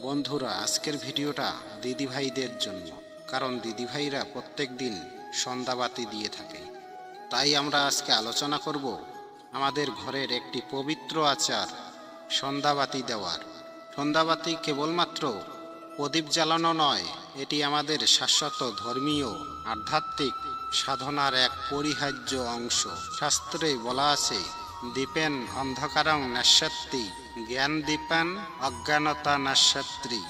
বন্ধুরা, আজকের ভিডিওটা দিদিভাইদের জন্য, কারণ দিদিভাইরা প্রত্যেক দিন সন্ধ্যাবাতি দিয়ে থাকে। তাই আমরা আজকে আলোচনা করব আমাদের ঘরের একটি পবিত্র আচার সন্ধ্যাবাতি দেওয়ার। সন্ধ্যাবাতি কেবলমাত্র প্রদীপ জ্বালানো নয়, এটি আমাদের শাশ্বত ধর্মীয় আধ্যাত্মিক সাধনার এক পরিহার্য অংশ। শাস্ত্রে বলা আছে, দীপেন অন্ধকারং নাশ্যতি জ্ঞান দীপেন অজ্ঞানতা নাশ্যত্রী।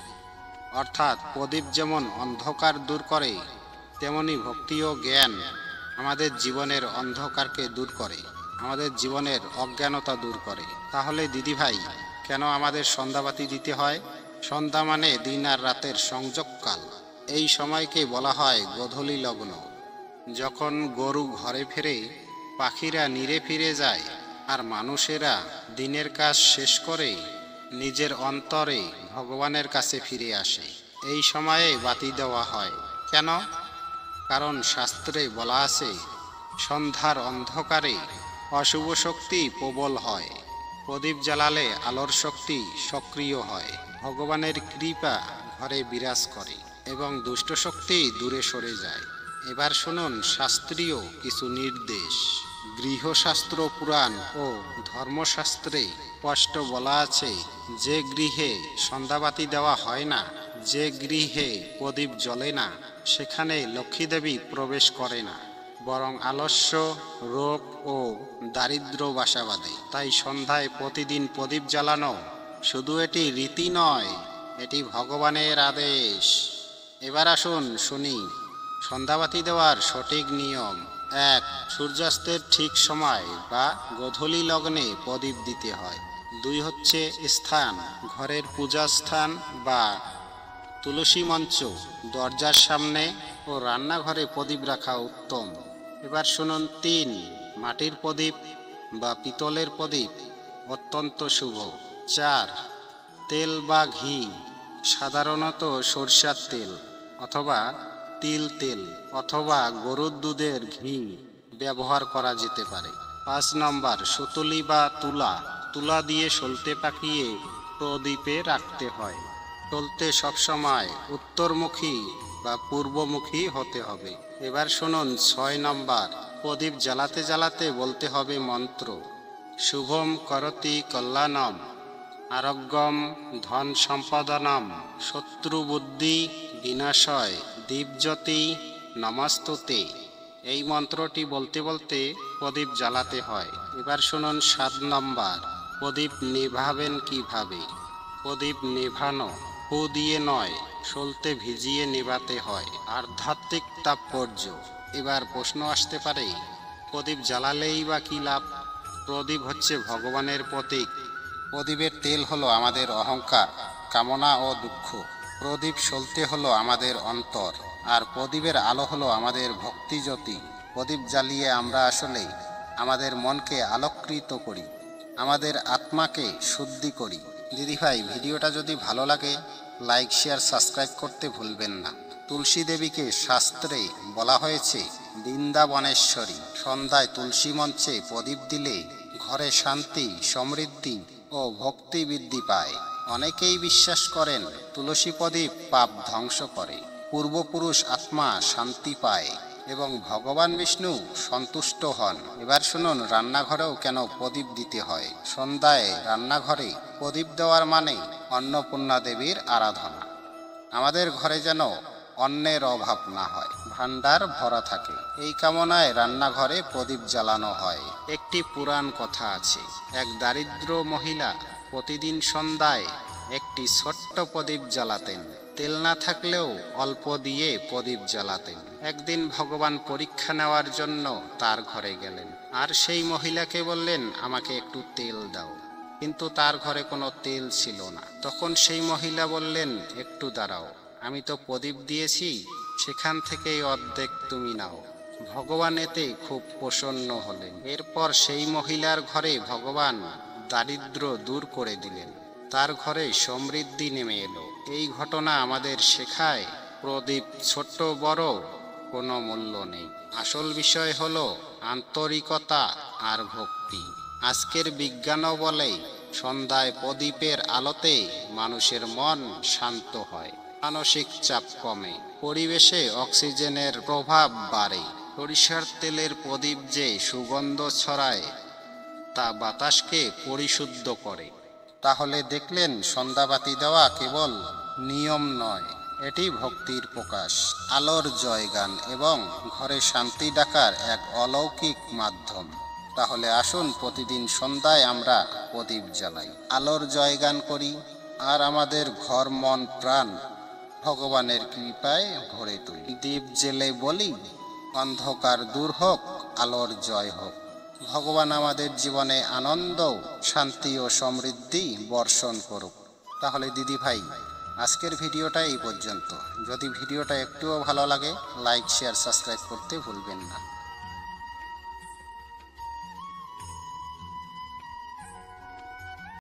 অর্থাৎ প্রদীপ যেমন অন্ধকার দূর করে, তেমনি ভক্তি ও জ্ঞান আমাদের জীবনের অন্ধকারকে দূর করে, আমাদের জীবনের অজ্ঞানতা দূর করে। তাহলে দিদিভাই, কেন আমাদের সন্ধ্যাবাতি দিতে হয়? সন্ধ্যা মানে দিন আর রাতের সংযোগকাল। এই সময়কে বলা হয় গোধূলি লগ্ন। যখন গরু ঘরে ফেরে, পাখিরা নীড়ে ফিরে যায়, আর মানুষেরা দিনের কাজ শেষ করে নিজের অন্তরে ভগবানের কাছে ফিরে আসে, এই সময়ে বাতি দেওয়া হয়। কেন? কারণ শাস্ত্রে বলা আছে, সন্ধ্যার অন্ধকারে অশুভ শক্তি প্রবল হয়, প্রদীপ জ্বালালে আলোর শক্তি সক্রিয় হয়, ভগবানের কৃপা ঘরে বিরাজ করে এবং দুষ্ট শক্তি দূরে সরে যায়। এবার শুনুন শাস্ত্রীয় কিছু নির্দেশ। গৃহশাস্ত্র পুরাণ ও ধর্মশাস্ত্রে স্পষ্ট বলা আছে, যে গৃহে সন্ধ্যাবাতি দেওয়া হয় না, যে গৃহে প্রদীপ জ্বলে না, সেখানে লক্ষ্মীদেবী প্রবেশ করে না, বরং আলস্য, রোগ ও দারিদ্র বাসা বাঁধে। তাই সন্ধ্যায় প্রতিদিন প্রদীপ জ্বালানো শুধু এটি রীতি নয়, এটি ভগবানের আদেশ। এবার আসুন শুনি সন্ধ্যাবাতি দেওয়ার সঠিক নিয়ম। 1. সূর্যাস্তের ঠিক সময় বা গোধূলি লগ্নে প্রদীপ দিতে হয়। 2 হচ্ছে স্থান, ঘরের পূজা স্থান বা তুলসী মঞ্চ, দরজার সামনে ও রান্নাঘরে প্রদীপ রাখা উত্তম। এবার শুনুন 3. মাটির প্রদীপ বা পিতলের প্রদীপ অত্যন্ত শুভ। 4. তেল বা ঘি, সাধারণত সরষের তেল অথবা তিল তেল অথবা গরুর দুধের ঘি ব্যবহার করা যেতে পারে। 5 নম্বর সুতুলি বা তুলা দিয়ে সলতে পাকিয়ে প্রদীপে রাখতে হয়। চলতে সবসময় উত্তরমুখী বা পূর্বমুখী হতে হবে। এবার শুনুন 6 নম্বর, প্রদীপ জ্বালাতে জ্বালাতে বলতে হবে মন্ত্র। শুভম করতি কল্যাণম, আরোগ্যম ধন সম্পদানম, শত্রু বুদ্ধি বিনাশয় দীপজ্যোতি নমস্তুতে। এই মন্ত্রটি বলতে বলতে প্রদীপ জ্বালাতে হয়। এবার শুনুন 7 নম্বর, প্রদীপ নেভাবেন কিভাবে। প্রদীপ নেভানো ফু দিয়ে নয়, সলতে ভিজিয়ে নেভাতে হয়, আধ্যাত্মিক তাৎপর্য। এবার প্রশ্ন আসতে পারে, প্রদীপ জ্বালালেই বা কি লাভ? প্রদীপ হচ্ছে ভগবানের প্রতীক। প্রদীপের তেল হলো আমাদের অহংকার, কামনা ও দুঃখ। প্রদীপ সলতে হলো আমাদের অন্তর, আর প্রদীপের আলো হলো আমাদের ভক্তি জ্যোতি। প্রদীপ জ্বালিয়ে আমরা আসলে আমাদের মনকে আলোকৃত করি, আমাদের আত্মাকে শুদ্ধি করি। দিদিভাই, ভিডিওটা যদি ভালো লাগে লাইক, শেয়ার, সাবস্ক্রাইব করতে ভুলবেন না। তুলসী দেবীকে শাস্ত্রে বলা হয়েছে বৃন্দাবনেশ্বরী। সন্ধ্যায় তুলসী মঞ্চে প্রদীপ দিলে ঘরে শান্তি, সমৃদ্ধি ও ভক্তি বৃদ্ধি পায়। অনেকেই বিশ্বাস করেন তুলসী প্রদীপ পাপ ধ্বংস করে, পূর্বপুরুষ আত্মা শান্তি পায় এবং ভগবান বিষ্ণু সন্তুষ্ট হন। এবার শুনুন রান্নাঘরেও কেন প্রদীপ দিতে হয়। সন্ধ্যায় রান্নাঘরে প্রদীপ দেওয়ার মানে অন্নপূর্ণা দেবীর আরাধনা। আমাদের ঘরে যেন অন্নের অভাব না হয়, ভাণ্ডার ভরা থাকে, এই কামনায় রান্নাঘরে প্রদীপ জ্বালানো হয়। একটি পুরাণ কথা আছে, এক দারিদ্র মহিলা প্রতিদিন সন্ধ্যায় একটি ছোট্ট প্রদীপ জ্বালাতেন। তেল না থাকলেও অল্প দিয়ে প্রদীপ জ্বালাতেন। একদিন ভগবান পরীক্ষা নেওয়ার জন্য তার ঘরে গেলেন, আর সেই মহিলাকে বললেন, আমাকে একটু তেল দাও। কিন্তু তার ঘরে কোনো তেল ছিল না। তখন সেই মহিলা বললেন, একটু দাঁড়াও, আমি তো প্রদীপ দিয়েছি, সেখান থেকেই অর্ধেক তুমি নাও। ভগবান এতে খুব প্রসন্ন হলেন। এরপর সেই মহিলার ঘরে ভগবান দারিদ্র দূর করে দিলেন, তার ঘরে সমৃদ্ধি নেমে এলো। এই ঘটনা আমাদের শেখায়, প্রদীপ ছোট বড় কোনো মূল্য নেই, আসল বিষয় হলো আন্তরিকতা আর ভক্তি। আজকের বিজ্ঞানও বলে সন্ধ্যায় প্রদীপের আলোতে মানুষের মন শান্ত হয়, মানসিক চাপ কমে, পরিবেশে অক্সিজেনের প্রভাব বাড়ে। সরিষার তেলের প্রদীপ যে সুগন্ধ ছড়ায় তা বাতাসকে পরিশুদ্ধ করে। তাহলে দেখলেন, সন্ধ্যাবাতি দেওয়া কেবল নিয়ম নয়, এটি ভক্তির প্রকাশ, আলোর জয়গান এবং ঘরে শান্তি ডাকার এক অলৌকিক মাধ্যম। তাহলে আসুন প্রতিদিন সন্ধ্যায় আমরা প্রদীপ জ্বালাই, আলোর জয়গান করি, আর আমাদের ঘর, মন, প্রাণ ভগবানের কৃপায় ভরে তুলি। দীপ জেলে বলি, অন্ধকার দূর হোক, আলোর জয় হোক। ভগবান আমাদের জীবনে আনন্দ, শান্তি ও সমৃদ্ধি বর্ষণ করুক। তাহলে দিদি ভাই, আজকের ভিডিওটা এই পর্যন্ত। যদি ভিডিওটা একটুও ভালো লাগে, লাইক, শেয়ার, সাবস্ক্রাইব করতে ভুলবেন না।